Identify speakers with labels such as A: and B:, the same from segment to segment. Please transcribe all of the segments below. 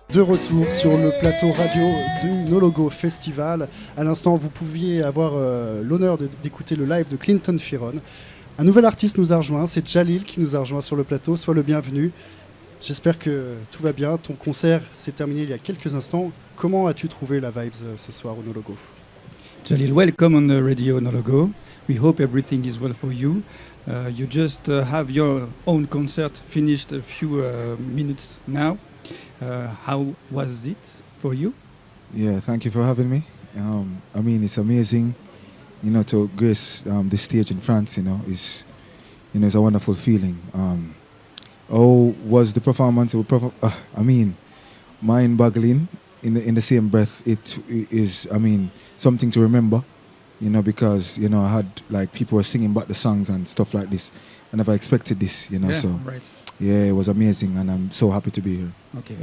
A: De retour sur le plateau radio du No Logo Festival. À l'instant, vous pouviez avoir l'honneur d'écouter le live de Clinton Fearon. Un nouvel artiste nous a rejoint, c'est Jah Lil qui nous a rejoint sur le plateau. Sois le bienvenu. J'espère que tout va bien. Ton concert s'est terminé il y a quelques instants. Comment as-tu trouvé la vibes ce soir au No Logo?
B: Jah Lil, welcome on the radio No Logo. We hope everything is well for you. You just have your own concert finished a few minutes now. How was it for you?
C: Yeah, thank you for having me. I mean, it's amazing, to grace the stage in France. It's a wonderful feeling. How was the performance? I mean, mind-boggling. In the same breath, it is. I mean, something to remember. Because I had people were singing back the songs and stuff like this. I never expected this.
B: Yeah,
C: so.
B: Right.
C: Yeah, it was amazing and I'm so happy to be here.
B: Okay.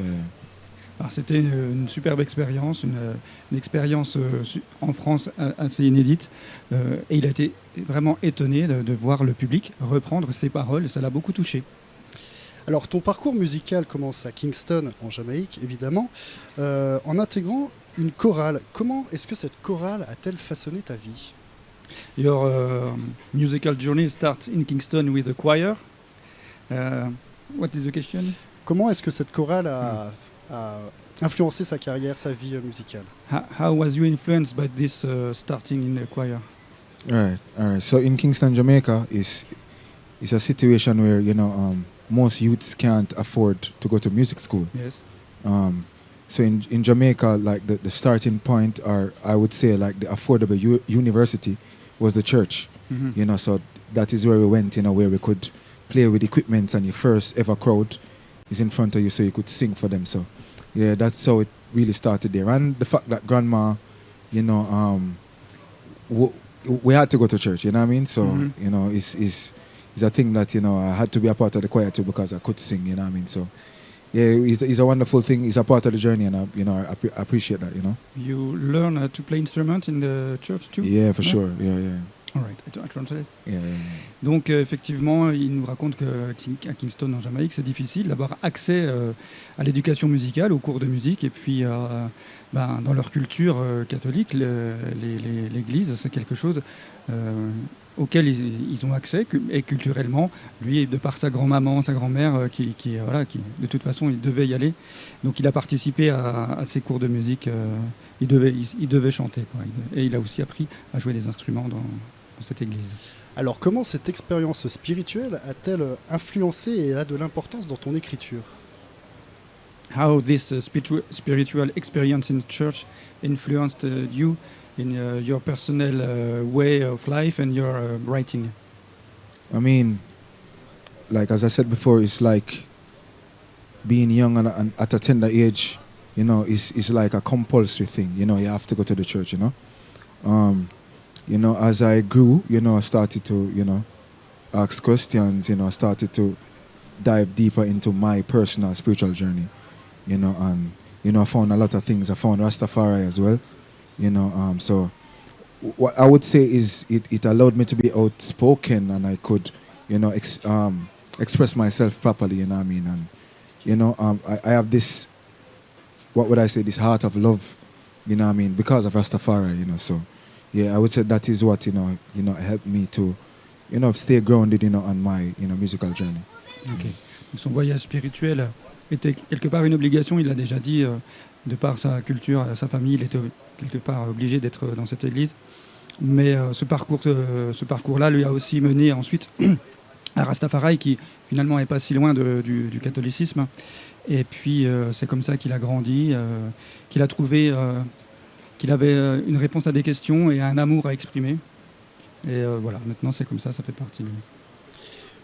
B: Alors, c'était une superbe expérience, une expérience en France assez inédite. Et il a été vraiment étonné de voir le public reprendre ses paroles. Et ça l'a beaucoup touché.
A: Alors, ton parcours musical commence à Kingston, en Jamaïque, évidemment, en intégrant une chorale. Comment est-ce que cette chorale a-t-elle façonné ta vie?
B: Your musical journey starts in Kingston with a choir. What is the question?
A: Comment est-ce que cette chorale a influencé sa carrière, sa vie musicale?
C: How
B: was you influenced by this starting in the choir?
C: All right. So in Kingston, Jamaica, is a situation where most youths can't afford to go to music school.
B: Yes.
C: So in Jamaica, the starting point, or I would say the affordable university, was the church.
B: Mm-hmm.
C: So that is where we went. Where we could play with equipment, and your first ever crowd is in front of you, so you could sing for them. So, yeah, that's how it really started there. And the fact that grandma, we had to go to church. You know what I mean? So, it's a thing that I had to be a part of the choir too because I could sing. You know what I mean? So, yeah, it's a wonderful thing. It's a part of the journey, and I appreciate that.
B: You learn to play instrument in the church too?
C: Yeah, for sure. Yeah.
B: All right, I translate.
C: Yeah.
B: Donc effectivement, il nous raconte qu'à Kingston en Jamaïque, c'est difficile d'avoir accès à l'éducation musicale, aux cours de musique, et puis dans leur culture catholique, l'Église, c'est quelque chose auquel ils ont accès, et culturellement, lui, de par sa grand-maman, sa grand-mère, qui de toute façon, il devait y aller. Donc il a participé à ces cours de musique, il devait chanter, quoi. Et il a aussi appris à jouer des instruments dans cette église.
A: Alors comment cette expérience spirituelle a-t-elle influencé et a de l'importance dans ton écriture?
B: How this spiritual experience in church influenced you in your personal way of life and your writing?
C: I mean, as I said before, it's like being young and at a tender age, is like a compulsory thing. You have to go to the church, as I grew, I started to, ask questions, I started to dive deeper into my personal spiritual journey, and, I found a lot of things. I found Rastafari as well, so what I would say is it allowed me to be outspoken and I could, express myself properly, you know what I mean? And, I have this, what would I say, this heart of love, you know what I mean, because of Rastafari, so yeah, I would say that is what helped me to stay grounded on my musical journey.
B: Okay. Donc son voyage spirituel était quelque part une obligation, il l'a déjà dit, de par sa culture, sa famille, il était quelque part obligé d'être dans cette église. Mais ce parcours-là lui a aussi mené ensuite à Rastafari, qui finalement n'est pas si loin du catholicisme. Et puis c'est comme ça qu'il a grandi, qu'il a trouvé qu'il avait une réponse à des questions et un amour à exprimer. Et voilà, maintenant c'est comme ça fait partie de lui.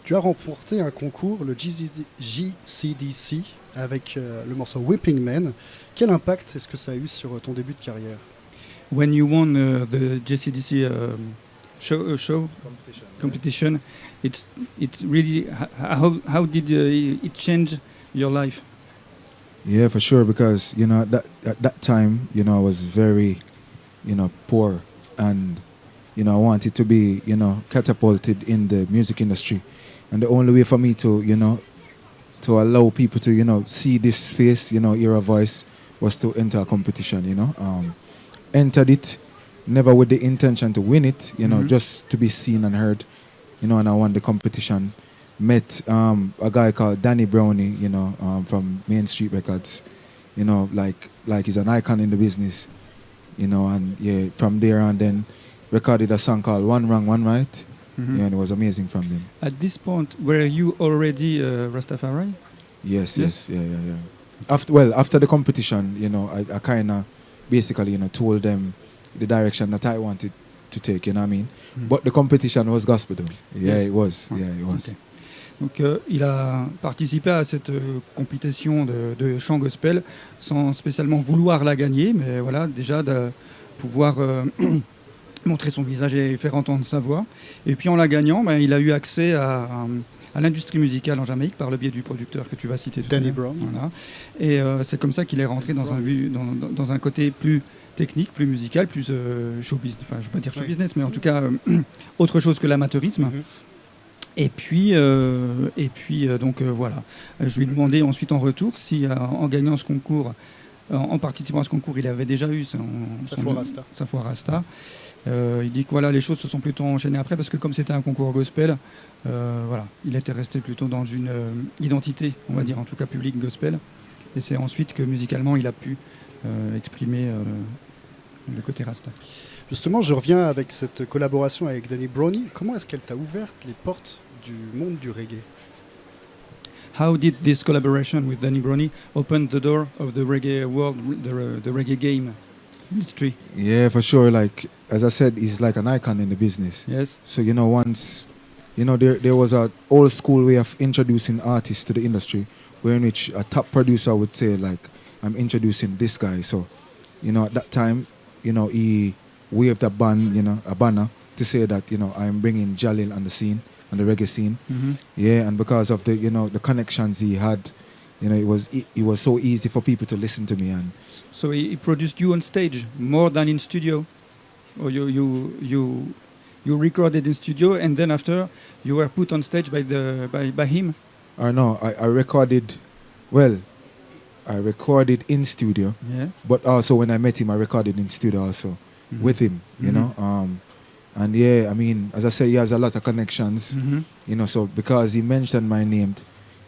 A: Tu as remporté un concours, le JCDC, avec le morceau Whipping Man. Quel impact est-ce que ça a eu sur ton début de carrière?
B: When you won the JCDC competition, it really, how did it change your life?
C: Yeah, for sure, because at that time, I was very, poor, and I wanted to be, catapulted in the music industry. And the only way for me to, to allow people to, see this face, hear a voice, was to enter a competition, entered it, never with the intention to win it, just to be seen and heard, and I won the competition. Met a guy called Danny Brownie, from Main Street Records, like he's an icon in the business, and yeah, from there on then recorded a song called One Wrong, One Right, and it was amazing from them.
B: At this point, were you already Rastafari?
C: Yes, yeah. After the competition, I kind of basically, told them the direction that I wanted to take, you know what I mean? But the competition was gospel though. Yeah,
B: Yes.
C: it was.
B: Ah,
C: Yeah, it was.
B: ok. Donc il a participé à cette compétition de chant gospel sans spécialement vouloir la gagner, mais voilà, déjà de pouvoir montrer son visage et faire entendre sa voix. Et puis en la gagnant, il a eu accès à l'industrie musicale en Jamaïque par le biais du producteur que tu vas citer tout à
A: Danny
B: l'heure.
A: Brown.
B: Voilà. Et c'est comme ça qu'il est rentré dans un côté plus technique, plus musical, plus show business. Enfin, je ne veux pas dire show
A: Oui.
B: business, mais en tout cas autre chose que l'amateurisme. Et puis, donc voilà. Je lui ai demandé ensuite en retour si en gagnant ce concours, en participant à ce concours, il avait déjà eu sa foi Rasta. Il dit que voilà, les choses se sont plutôt enchaînées après parce que comme c'était un concours gospel, voilà, il était resté plutôt dans une identité, on va dire, en tout cas publique gospel. Et c'est ensuite que musicalement, il a pu exprimer le côté Rasta.
A: Justement, je reviens avec cette collaboration avec Danny Brownie. Comment est-ce qu'elle t'a ouvert les portes du monde du reggae?
B: How did this collaboration with Danny Brownie open the door of the reggae world, the reggae game industry?
C: Yeah, for sure. Like, as I said, he's like an icon in the business.
B: Yes.
C: So, once, there was an old school way of introducing artists to the industry, where in which a top producer would say, like, I'm introducing this guy. So, at that time, he waved a banner to say that, I'm bringing Jah Lil on the scene, on the reggae scene. Yeah, and because of the, the connections he had, it was so easy for people to listen to me. And
B: So he produced you on stage more than in studio, or you recorded in studio and then after you were put on stage by him.
C: or no, I recorded in studio,
B: Yeah.
C: but also when I met him, I recorded in studio also with him, and yeah, I mean, as I say, he has a lot of connections, so because he mentioned my name,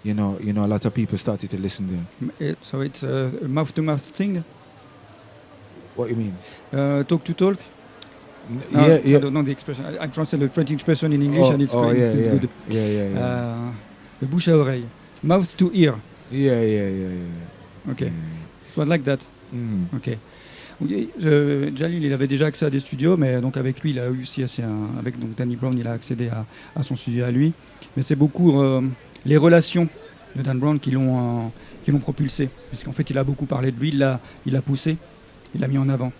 C: a lot of people started to listen to him.
B: So it's a mouth-to-mouth thing,
C: What you mean?
B: talk to talk.
C: Yeah,
B: I don't know the expression. I translate the French expression in English and it's good.
C: Yeah.
B: Le bouche à oreille, mouth to ear.
C: Yeah.
B: Okay, it was like that. Ok. Jah Lil, il avait déjà accès à des studios, mais donc avec lui, il a eu aussi avec donc Danny Brown, il a accédé à son studio à lui. Mais c'est beaucoup les relations de Dan Brown qui l'ont propulsé, puisqu'en fait, il a beaucoup parlé de lui, il l'a poussé, il l'a mis en avant.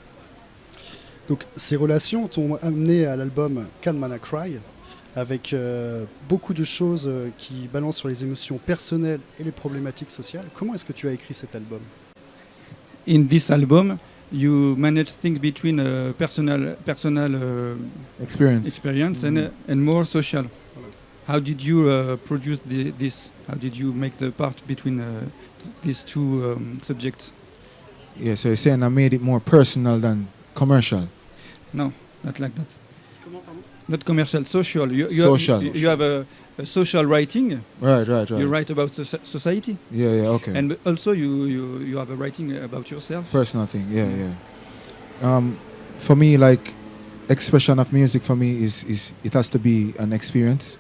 A: Donc ces relations t'ont amené à l'album Can Man I Cry, avec beaucoup de choses qui balancent sur les émotions personnelles et les problématiques sociales. Comment est-ce que tu as écrit cet album?
B: In this album, you manage things between personal experience and more social. How did you produce this? How did you make the part between these two subjects?
C: Yeah, so you're saying I made it more personal than commercial?
B: No, not like that. Not commercial, social. You
C: Social.
B: have a social writing.
C: Right.
B: You write about society,
C: Yeah, okay.
B: and also you have a writing about yourself.
C: Personal thing, yeah. For me, like, expression of music for me is it has to be an experience,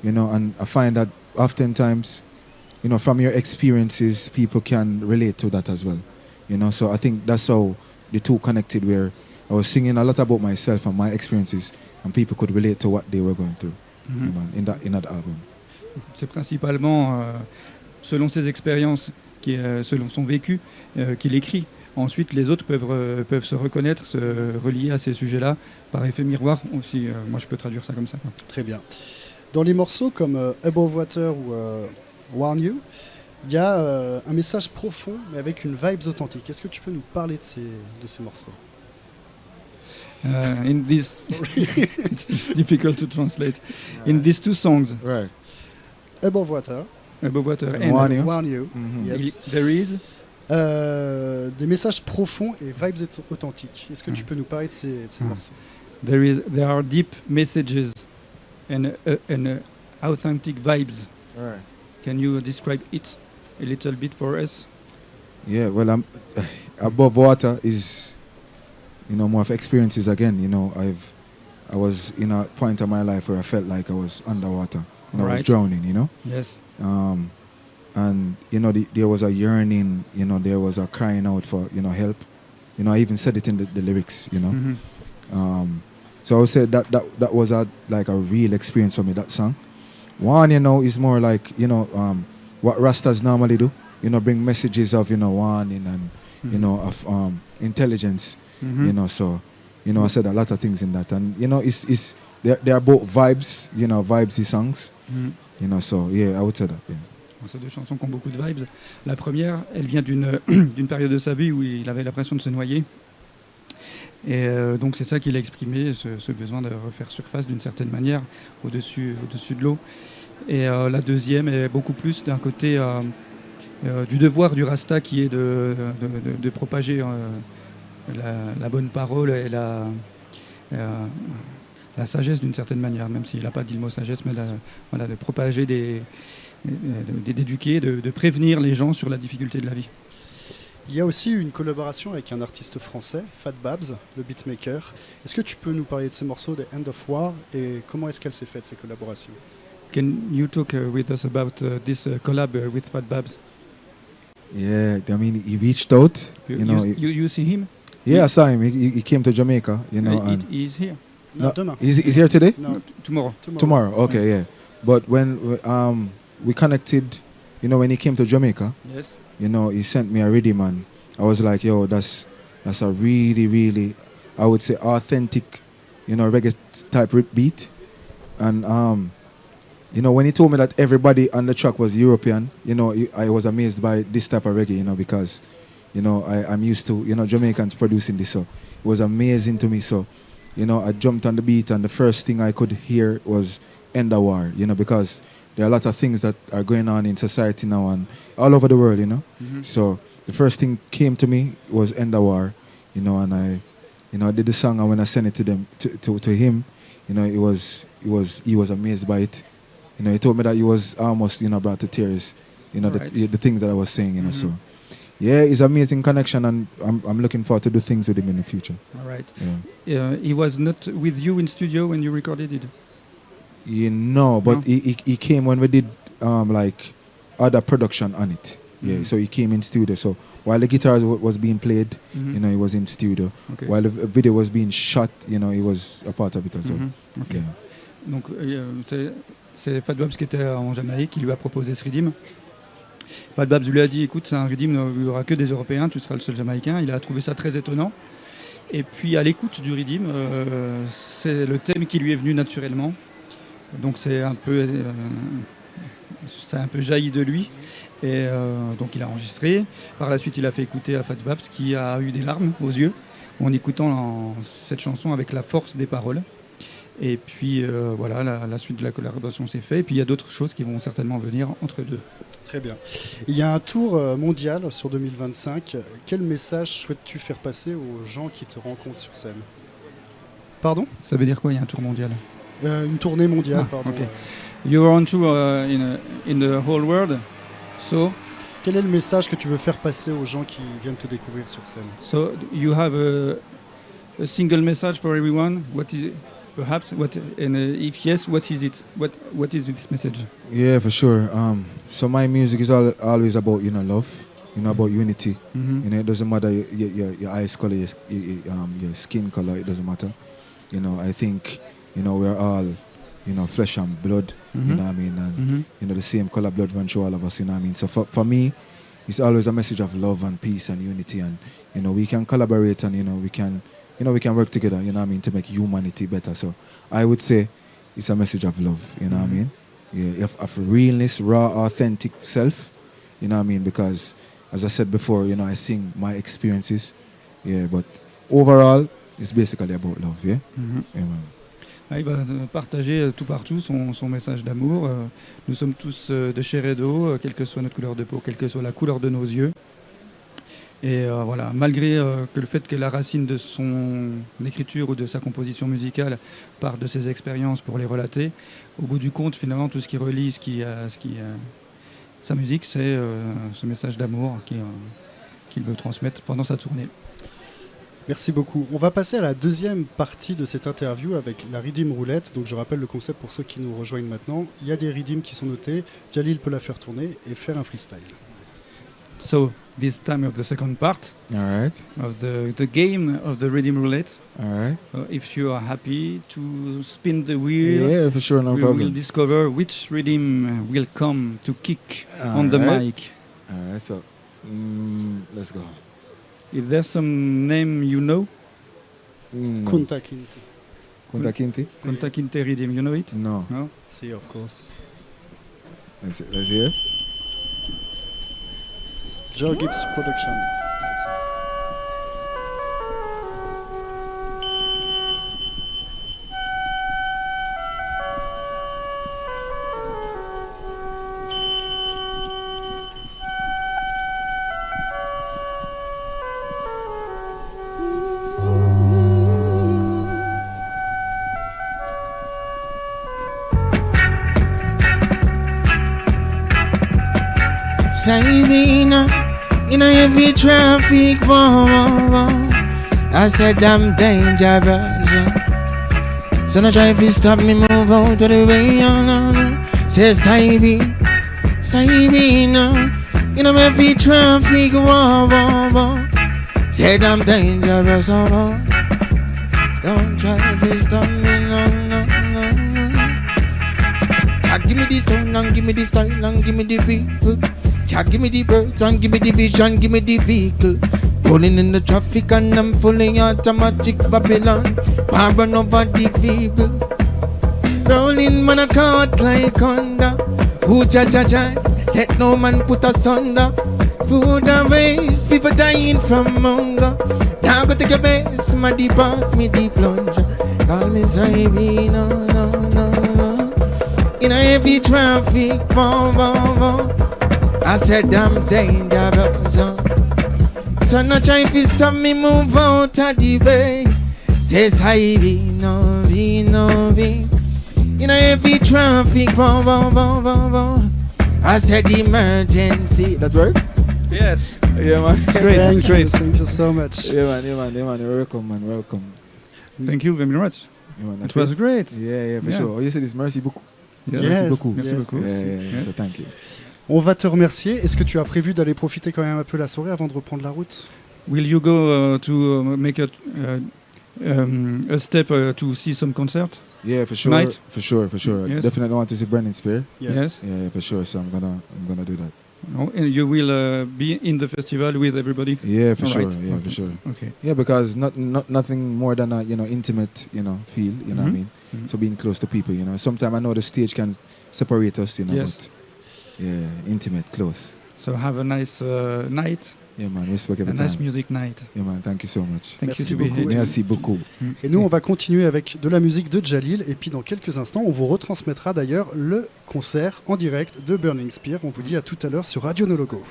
C: and I find that oftentimes, from your experiences, people can relate to that as well, so I think that's how the two connected, where I was singing a lot about myself and my experiences, and people could relate to what they were going through, in that album.
B: C'est principalement selon ses expériences, selon son vécu, qu'il écrit. Ensuite, les autres peuvent se reconnaître, se relier à ces sujets-là par effet miroir. Aussi, moi, je peux traduire ça comme ça.
A: Très bien. Dans les morceaux comme Above Water ou Warn You, il y a un message profond, mais avec une vibe authentique. Est-ce que tu peux nous parler de ces morceaux?
B: In this, it's difficult to translate. In these two songs,
C: Right.
A: Above Water,
B: Above Water
C: And
B: and
C: Warn You.
A: Warn You,
C: Mhm.
A: yes.
B: There is.
A: Des messages profonds et vibes authentiques. Est-ce que tu peux nous parler de ces morceaux?
B: There are deep messages and authentic vibes.
C: Right.
B: Can you describe it a little bit for us?
C: Yeah, well, Above Water is, more of experiences again. I was in a point of my life where I felt like I was underwater. I was
B: Right.
C: drowning.
B: Yes.
C: And there was a yearning. There was a crying out for help. I even said it in the lyrics.
B: Mhm.
C: So I would say that was a real experience for me. That song. One, is more like what Rastas normally do. Bring messages of warning and of intelligence.
B: Mhm.
C: So I said a lot of things in that, and it's they are both vibes. Vibesy songs.
B: Mhm.
C: So yeah, I would say that. Yeah.
B: C'est deux chansons qui ont beaucoup de vibes. La première, elle vient d'une d'une période de sa vie où il avait l'impression de se noyer. Et donc c'est ça qu'il a exprimé, ce besoin de refaire surface d'une certaine manière au-dessus de l'eau. Et la deuxième est beaucoup plus d'un côté du devoir du Rasta qui est de propager la bonne parole et la sagesse d'une certaine manière, même s'il n'a pas dit le mot sagesse, mais de propager d'éduquer, de prévenir les gens sur la difficulté de la vie.
A: Il y a aussi une collaboration avec un artiste français, Fat Babs, le beatmaker. Est-ce que tu peux nous parler de ce morceau, The End of War, et comment est-ce qu'elle s'est faite, ces collaborations?
B: Can you talk with us about this collab with Fat Babs?
C: Yeah, I mean, he reached out.
B: You see him?
C: Yeah, I saw him. He came to Jamaica. And
B: He's here.
A: Non,
C: No,
A: demain.
C: he's here today.
A: Non,
B: Tomorrow.
C: Tomorrow. Okay, yeah. But when we connected, when he came to Jamaica,
B: Yes.
C: he sent me a rhythm, and I was like, yo, that's a really, really, I would say, authentic, reggae type beat. And when he told me that everybody on the track was European, I was amazed by this type of reggae, because, I'm used to, Jamaicans producing this, so it was amazing to me. So, I jumped on the beat, and the first thing I could hear was End of War, because there are a lot of things that are going on in society now and all over the world,
B: Mhm.
C: So the first thing came to me was End of War, and I did the song, and when I sent it to them, to him, he was amazed by it. He told me that he was almost, brought to tears,
B: Right.
C: the things that I was saying,
B: Mhm.
C: So yeah, it's amazing connection, and I'm looking forward to do things with him in the future.
B: All right.
C: Yeah.
B: He was not with you in studio when you recorded it?
C: But
B: No.
C: he came when we did other production on it. Yeah,
B: Mhm.
C: so he came in studio. So while the guitar was being played,
B: Mhm.
C: he was in studio.
B: Okay.
C: While the video was being shot, he was a part of it as well.
B: Mhm. Ok.
C: Yeah.
B: Donc c'est Fat Babs qui était en Jamaïque qui lui a proposé ce rythme. Fat Babs lui a dit écoute, c'est un rythme où il n'y aura que des Européens, tu seras le seul Jamaïcain. Il a trouvé ça très étonnant. Et puis à l'écoute du rythme, c'est le thème qui lui est venu naturellement. Donc c'est un peu jailli de lui. Et donc il a enregistré. Par la suite, il a fait écouter à Fat Babs qui a eu des larmes aux yeux en écoutant cette chanson avec la force des paroles. Et puis voilà, la suite de la collaboration s'est faite. Et puis il y a d'autres choses qui vont certainement venir entre deux.
A: Très bien. Il y a un tour mondial sur 2025. Quel message souhaites-tu faire passer aux gens qui te rencontrent sur scène? Pardon?
B: Ça veut dire quoi, il y a un tour mondial?
A: Une tournée mondiale, pardon.
B: ok. You're on tour in the whole world. So
A: Quel est le message que tu veux faire passer aux gens qui viennent te découvrir sur scène?
B: you have a single message for everyone. What is it? Perhaps what and if yes, what is it? What is this message?
C: Yeah, for sure. So my music is always about love, about unity.
B: Mhm.
C: It doesn't matter your eyes color, your skin color. It doesn't matter. I think we're all flesh and blood.
B: Mhm.
C: You know what I mean? And
B: Mhm.
C: the same color blood runs through all of us. You know what I mean? So for me, it's always a message of love and peace and unity. And we can collaborate, and we can work together. You know what I mean? To make humanity better. So I would say it's a message of love. You know what I mean? Yeah, of realness, raw, authentic self. You know what I mean? Because as I said before, I sing my experiences. Yeah, but overall, it's basically about love, yeah? Yeah, man.
B: Il va partager tout partout son message d'amour. Nous sommes tous de chair et d'eau, quelle que soit notre couleur de peau, quelle que soit la couleur de nos yeux. Et voilà, malgré que le fait que la racine de son écriture ou de sa composition musicale parte de ses expériences pour les relater, au bout du compte, finalement, tout ce qui relie sa musique, c'est ce message d'amour qu'il veut transmettre pendant sa tournée.
A: Merci beaucoup. On va passer à la deuxième partie de cette interview avec la Rhythm Roulette. Donc je rappelle le concept pour ceux qui nous rejoignent maintenant. Il y a des rhythms qui sont notés. Jah Lil peut la faire tourner et faire un freestyle.
B: So this time of the second part
C: All right.
B: of the game of the Rhythm Roulette.
C: All right.
B: If you are happy to spin the wheel,
C: Yeah, for sure, no
B: we
C: problem.
B: will discover which rhythm will come to kick
C: All
B: on the
C: right.
B: mic.
C: All right, so let's go.
B: Is there some name you know?
C: No.
A: Kunta Kinte.
C: Kunta Kinte?
B: Kunta Kinte rhythm, you know it?
C: No.
B: No?
A: Si, of course.
C: Let's hear.
A: Joe Gibbs Production.
D: Savina, in every traffic, I said I'm dangerous. So no try to stop me move out of the way. Say Savina, in every traffic, said I'm dangerous. Don't try to stop me, no. Give me the sound and give me the style and give me the people. Give me the birds and give me the vision, give me the vehicle. Pulling in the traffic and I'm fully automatic Babylon. Run over the people. Rolling man a cart like Honda. Who judge, let no man put us under. Food and waste, people dying from hunger. Now go take your base, my deep pass me the plunger. Call me Zaire, no. In a heavy traffic, I said I'm dangerous. So no try to stop me move out of the way. Says I no. In a heavy traffic, I said emergency. That's right?
B: Yes.
C: Yeah, man.
A: Thank you so much.
C: Yeah, man. Welcome, man. Welcome.
B: Thank you very much.
C: Yeah, man.
B: It was great.
C: Yeah, for sure. Oh, you said it's merci beaucoup.
B: Yes.
A: Yes.
C: Merci beaucoup.
B: Merci beaucoup.
C: Yeah. So thank you.
A: On va te remercier. Est-ce que tu as prévu d'aller profiter quand même un peu la soirée avant de reprendre la route?
B: Will you go to make a step to see some concert?
C: Yeah, for sure.
B: Tonight?
C: For sure.
B: Yes.
C: Definitely want to see Brandon Spear.
A: Yeah.
B: Yes.
C: Yeah, for sure. So I'm gonna do that.
B: Oh, and you will be in the festival with everybody?
C: Yeah, for
B: All
C: sure.
B: right.
C: Yeah,
B: Okay.
C: for sure.
B: Okay.
C: Yeah, because nothing more than a intimate feel. You know what I mean?
B: Mhm.
C: So being close to people. Sometimes I know the stage can separate us.
B: Yes.
C: But yeah, intimate, close.
B: So have a nice night,
C: Yeah, man. Respect
B: a
C: every
B: nice
C: time.
B: music night.
C: Yeah, man. Thank you so much.
B: Thank
A: Merci
B: you to be
A: beaucoup.
B: here.
C: Merci beaucoup.
A: Et nous, on va continuer avec de la musique de Jah Lil. Et puis, dans quelques instants, on vous retransmettra d'ailleurs le concert en direct de Burning Spear. On vous dit à tout à l'heure sur Radio No Logo.